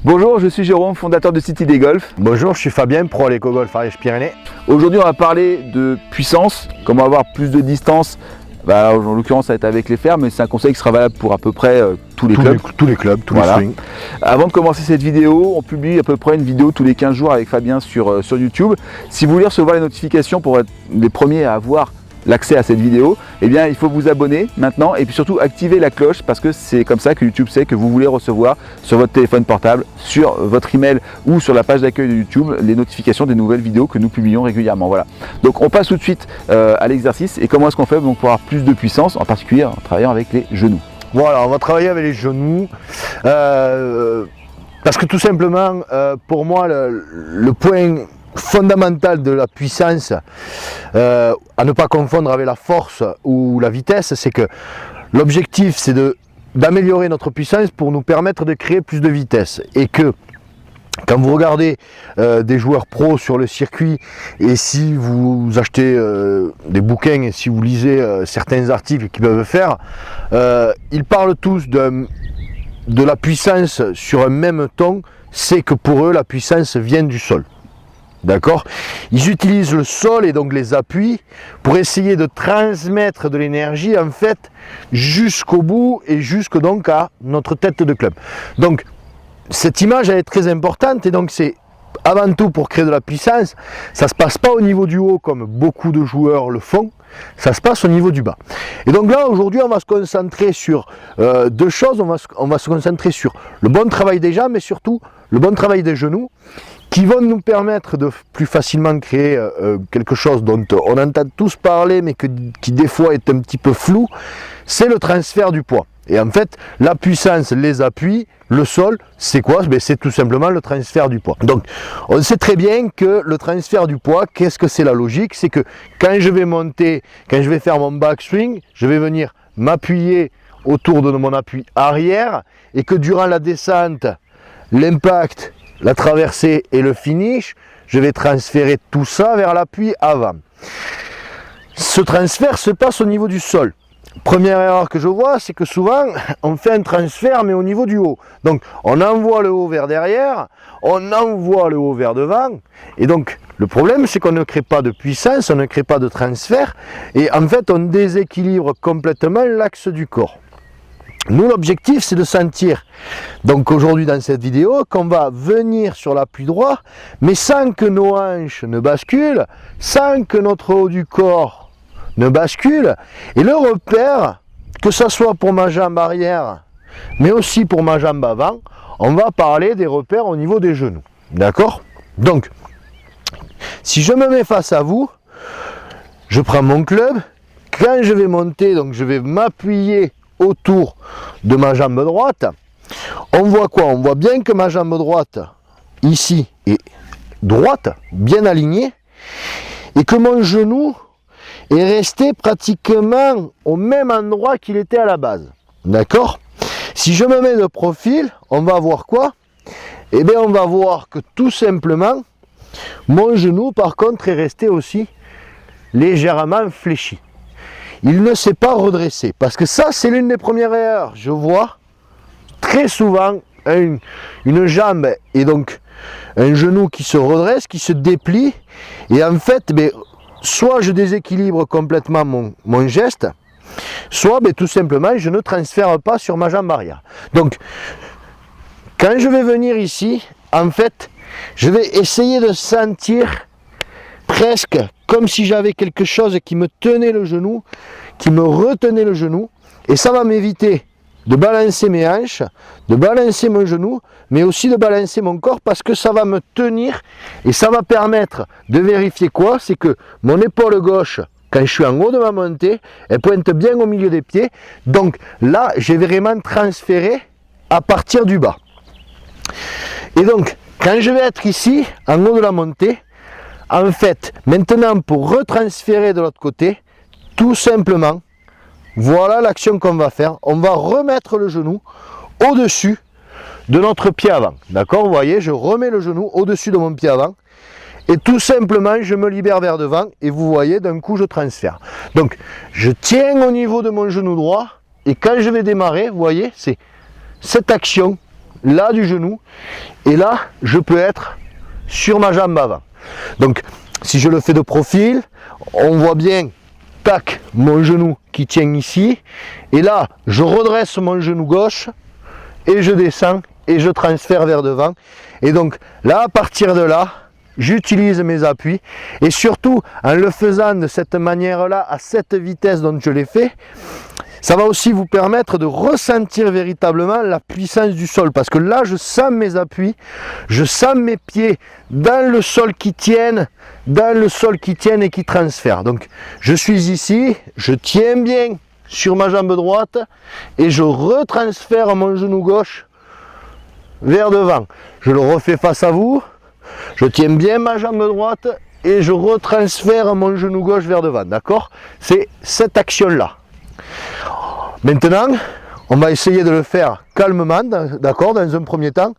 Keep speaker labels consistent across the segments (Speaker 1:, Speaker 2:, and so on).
Speaker 1: Bonjour, je suis Jérôme, fondateur de City des Golf.
Speaker 2: Bonjour, je suis Fabien, pro à l'éco-golf Ariège-Pyrénées.
Speaker 1: Aujourd'hui, on va parler de puissance, comment avoir plus de distance. En l'occurrence, ça va être avec les fers, mais c'est un conseil qui sera valable pour à peu près tous les clubs.
Speaker 2: Tous les clubs, tous les swings.
Speaker 1: Avant de commencer cette vidéo, on publie à peu près une vidéo tous les 15 jours avec Fabien sur YouTube. Si vous voulez recevoir les notifications pour être les premiers à avoir l'accès à cette vidéo, eh bien il faut vous abonner maintenant et puis surtout activer la cloche parce que c'est comme ça que YouTube sait que vous voulez recevoir sur votre téléphone portable, sur votre email ou sur la page d'accueil de YouTube les notifications des nouvelles vidéos que nous publions régulièrement. Voilà. Donc on passe tout de suite à l'exercice et comment est-ce qu'on fait donc, pour avoir plus de puissance, en particulier en travaillant avec les genoux.
Speaker 2: Voilà, on va travailler avec les genoux parce que tout simplement pour moi le point fondamental de la puissance à ne pas confondre avec la force ou la vitesse, c'est que l'objectif c'est d'améliorer notre puissance pour nous permettre de créer plus de vitesse, et que quand vous regardez des joueurs pros sur le circuit, et si vous achetez des bouquins et si vous lisez certains articles qu'ils peuvent faire, ils parlent tous de la puissance sur un même ton. C'est que pour eux la puissance vient du sol. D'accord? Ils utilisent le sol et donc les appuis pour essayer de transmettre de l'énergie en fait jusqu'au bout et jusque donc à notre tête de club. Donc cette image elle est très importante, et donc c'est avant tout pour créer de la puissance. Ça ne se passe pas au niveau du haut comme beaucoup de joueurs le font, ça se passe au niveau du bas. Et donc là aujourd'hui on va se concentrer sur deux choses. On va se concentrer sur le bon travail des jambes, mais surtout le bon travail des genoux, qui vont nous permettre de plus facilement créer quelque chose dont on entend tous parler mais qui des fois est un petit peu flou, c'est le transfert du poids. Et en fait la puissance, les appuis, le sol, c'est quoi? C'est tout simplement le transfert du poids. Donc on sait très bien que le transfert du poids, qu'est-ce que c'est la logique? C'est que quand je vais monter, quand je vais faire mon backswing, je vais venir m'appuyer autour de mon appui arrière, et que durant la descente, l'impact, la traversée et le finish, je vais transférer tout ça vers l'appui avant. Ce transfert se passe au niveau du sol. Première erreur que je vois, c'est que souvent on fait un transfert mais au niveau du haut. Donc on envoie le haut vers derrière, on envoie le haut vers devant, et donc le problème c'est qu'on ne crée pas de puissance, on ne crée pas de transfert, et en fait on déséquilibre complètement l'axe du corps. Nous, l'objectif c'est de sentir, donc aujourd'hui dans cette vidéo, qu'on va venir sur l'appui droit, mais sans que nos hanches ne basculent, sans que notre haut du corps ne bascule. Et le repère, que ce soit pour ma jambe arrière, mais aussi pour ma jambe avant, on va parler des repères au niveau des genoux. D'accord? Donc, si je me mets face à vous, je prends mon club, quand je vais monter, donc je vais m'appuyer autour de ma jambe droite. On voit quoi? On voit bien que ma jambe droite ici est droite, bien alignée, et que mon genou est resté pratiquement au même endroit qu'il était à la base. D'accord? Si je me mets de profil, on va voir quoi? Eh bien on va voir que tout simplement mon genou par contre est resté aussi légèrement fléchi. Il ne s'est pas redressé, parce que ça c'est l'une des premières erreurs. Je vois très souvent une jambe et donc un genou qui se redresse, qui se déplie, et en fait soit je déséquilibre complètement mon geste, soit tout simplement je ne transfère pas sur ma jambe arrière. Donc quand je vais venir ici, en fait je vais essayer de sentir presque comme si j'avais quelque chose qui me tenait le genou, qui me retenait le genou, et ça va m'éviter de balancer mes hanches, de balancer mon genou, mais aussi de balancer mon corps, parce que ça va me tenir et ça va permettre de vérifier quoi? C'est que mon épaule gauche, quand je suis en haut de ma montée, elle pointe bien au milieu des pieds. Donc là, j'ai vraiment transféré à partir du bas. Et donc, quand je vais être ici, en haut de la montée, en fait, maintenant pour retransférer de l'autre côté, tout simplement, voilà l'action qu'on va faire. On va remettre le genou au-dessus de notre pied avant. D'accord? Vous voyez, je remets le genou au-dessus de mon pied avant. Et tout simplement, je me libère vers devant. Et vous voyez, d'un coup, je transfère. Donc, je tiens au niveau de mon genou droit. Et quand je vais démarrer, vous voyez, c'est cette action là du genou, et là je peux être sur ma jambe avant. Donc si je le fais de profil, on voit bien, tac, mon genou qui tient ici, et là je redresse mon genou gauche, et je descends, et je transfère vers devant. Et donc là, à partir de là, j'utilise mes appuis, et surtout en le faisant de cette manière-là, à cette vitesse dont je l'ai fait, ça va aussi vous permettre de ressentir véritablement la puissance du sol, parce que là je sens mes appuis, je sens mes pieds dans le sol qui tiennent, et qui transfèrent. Donc je suis ici, je tiens bien sur ma jambe droite et je retransfère mon genou gauche vers devant. Je le refais face à vous, je tiens bien ma jambe droite et je retransfère mon genou gauche vers devant, d'accord? C'est cette action-là. Maintenant, on va essayer de le faire calmement, d'accord, dans un premier temps,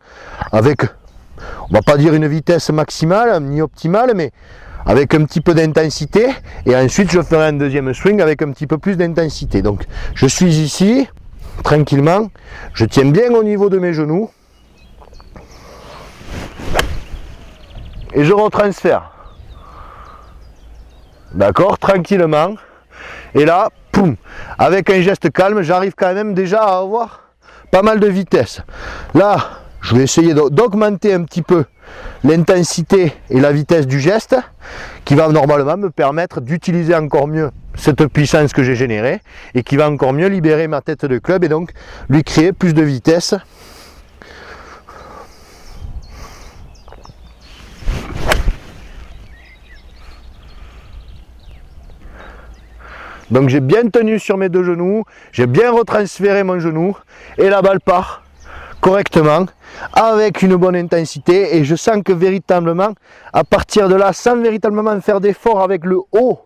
Speaker 2: avec, on va pas dire une vitesse maximale, ni optimale, mais avec un petit peu d'intensité, et ensuite je ferai un deuxième swing avec un petit peu plus d'intensité. Donc, je suis ici, tranquillement, je tiens bien au niveau de mes genoux, et je retransfère, d'accord, tranquillement, et là, poum, avec un geste calme, j'arrive quand même déjà à avoir pas mal de vitesse. Là, je vais essayer d'augmenter un petit peu l'intensité et la vitesse du geste, qui va normalement me permettre d'utiliser encore mieux cette puissance que j'ai générée, et qui va encore mieux libérer ma tête de club, et donc lui créer plus de vitesse. Donc j'ai bien tenu sur mes deux genoux, j'ai bien retransféré mon genou, et la balle part correctement, avec une bonne intensité, et je sens que véritablement, à partir de là, sans véritablement faire d'effort avec le haut,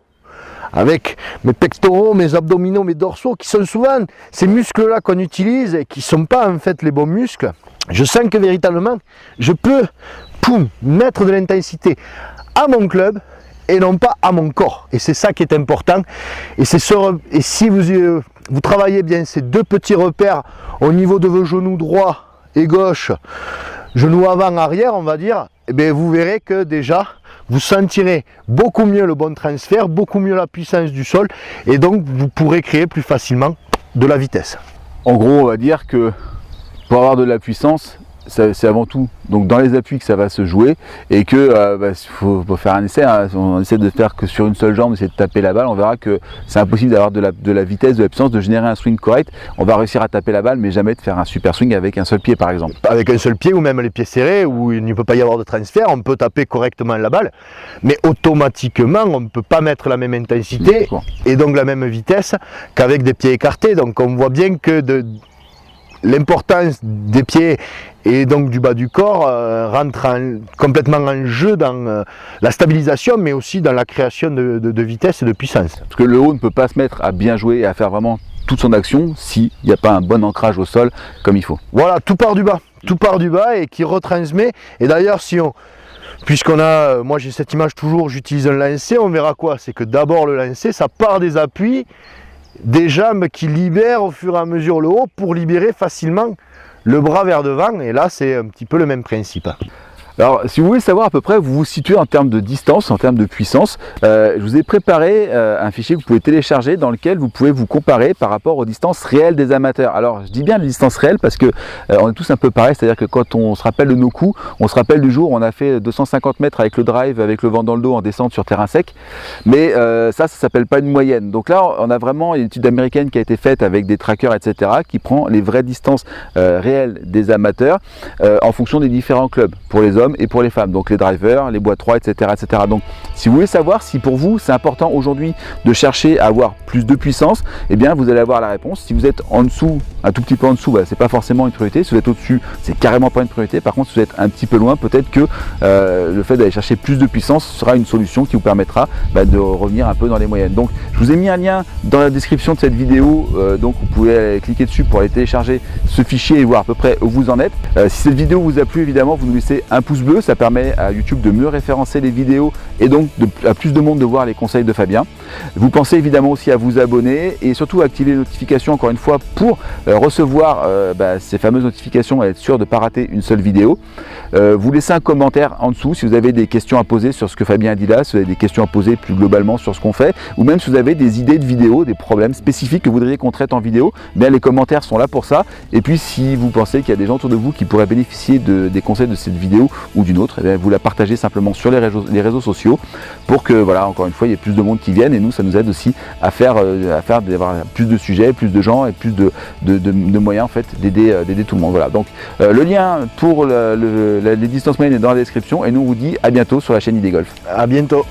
Speaker 2: avec mes pectoraux, mes abdominaux, mes dorsaux, qui sont souvent ces muscles-là qu'on utilise, et qui ne sont pas en fait les bons muscles, je sens que véritablement, je peux mettre de l'intensité à mon club, et non pas à mon corps, et c'est ça qui est important. Et si vous travaillez bien ces deux petits repères au niveau de vos genoux droit et gauche, genoux avant arrière on va dire, et bien vous verrez que déjà vous sentirez beaucoup mieux le bon transfert, beaucoup mieux la puissance du sol, et donc vous pourrez créer plus facilement de la vitesse.
Speaker 1: En gros, on va dire que pour avoir de la puissance, c'est avant tout donc dans les appuis que ça va se jouer, et que faut faire un essai, hein. On essaie de faire que sur une seule jambe, essayer de taper la balle, on verra que c'est impossible d'avoir de la vitesse, de la puissance, de générer un swing correct. On va réussir à taper la balle, mais jamais de faire un super swing avec un seul pied par exemple.
Speaker 2: Avec un seul pied, ou même les pieds serrés, où il ne peut pas y avoir de transfert, on peut taper correctement la balle, mais automatiquement on ne peut pas mettre la même intensité et donc la même vitesse qu'avec des pieds écartés. Donc on voit bien que l'importance des pieds et donc du bas du corps rentre complètement en jeu dans la stabilisation, mais aussi dans la création de vitesse et de puissance.
Speaker 1: Parce que le haut ne peut pas se mettre à bien jouer et à faire vraiment toute son action s'il n'y a pas un bon ancrage au sol comme il faut.
Speaker 2: Voilà, tout part du bas et qui retransmet. Et d'ailleurs, puisqu'on a, moi j'ai cette image toujours, j'utilise un lancer, on verra quoi? C'est que d'abord le lancer, ça part des appuis, des jambes qui libèrent au fur et à mesure le haut pour libérer facilement le bras vers devant, et là c'est un petit peu le même principe.
Speaker 1: Alors, si vous voulez savoir à peu près où vous vous situez en termes de distance, en termes de puissance, je vous ai préparé un fichier que vous pouvez télécharger dans lequel vous pouvez vous comparer par rapport aux distances réelles des amateurs. Alors, je dis bien les distances réelles parce que on est tous un peu pareil, c'est-à-dire que quand on se rappelle de nos coups, on se rappelle du jour où on a fait 250 mètres avec le drive, avec le vent dans le dos en descente sur terrain sec, mais ça s'appelle pas une moyenne. Donc là, on a vraiment une étude américaine qui a été faite avec des trackers, etc., qui prend les vraies distances réelles des amateurs en fonction des différents clubs, pour les hommes et pour les femmes, donc les drivers, les bois 3, etc., etc. Donc si vous voulez savoir si pour vous c'est important aujourd'hui de chercher à avoir plus de puissance, eh bien vous allez avoir la réponse. Si vous êtes en dessous, un tout petit peu en dessous, c'est pas forcément une priorité. Si vous êtes au-dessus, c'est carrément pas une priorité. Par contre, si vous êtes un petit peu loin, peut-être que le fait d'aller chercher plus de puissance sera une solution qui vous permettra de revenir un peu dans les moyennes. Donc je vous ai mis un lien dans la description de cette vidéo, donc vous pouvez aller cliquer dessus pour aller télécharger ce fichier et voir à peu près où vous en êtes. Si cette vidéo vous a plu, évidemment vous nous laissez un pouce pouce bleu, ça permet à YouTube de mieux référencer les vidéos et donc à plus de monde de voir les conseils de Fabien. Vous pensez évidemment aussi à vous abonner et surtout à activer les notifications encore une fois pour recevoir ces fameuses notifications et être sûr de ne pas rater une seule vidéo. Vous laissez un commentaire en dessous si vous avez des questions à poser sur ce que Fabien a dit là, si vous avez des questions à poser plus globalement sur ce qu'on fait, ou même si vous avez des idées de vidéos, des problèmes spécifiques que vous voudriez qu'on traite en vidéo, bien les commentaires sont là pour ça. Et puis si vous pensez qu'il y a des gens autour de vous qui pourraient bénéficier des conseils de cette vidéo ou d'une autre, eh bien, vous la partagez simplement sur les réseaux sociaux pour que, voilà, encore une fois, il y ait plus de monde qui vienne et nous, ça nous aide aussi à d'avoir plus de sujets, plus de gens et plus de moyens en fait d'aider tout le monde. Voilà, donc le lien pour les distances moyennes est dans la description et nous on vous dit à bientôt sur la chaîne ID Golf.
Speaker 2: À bientôt.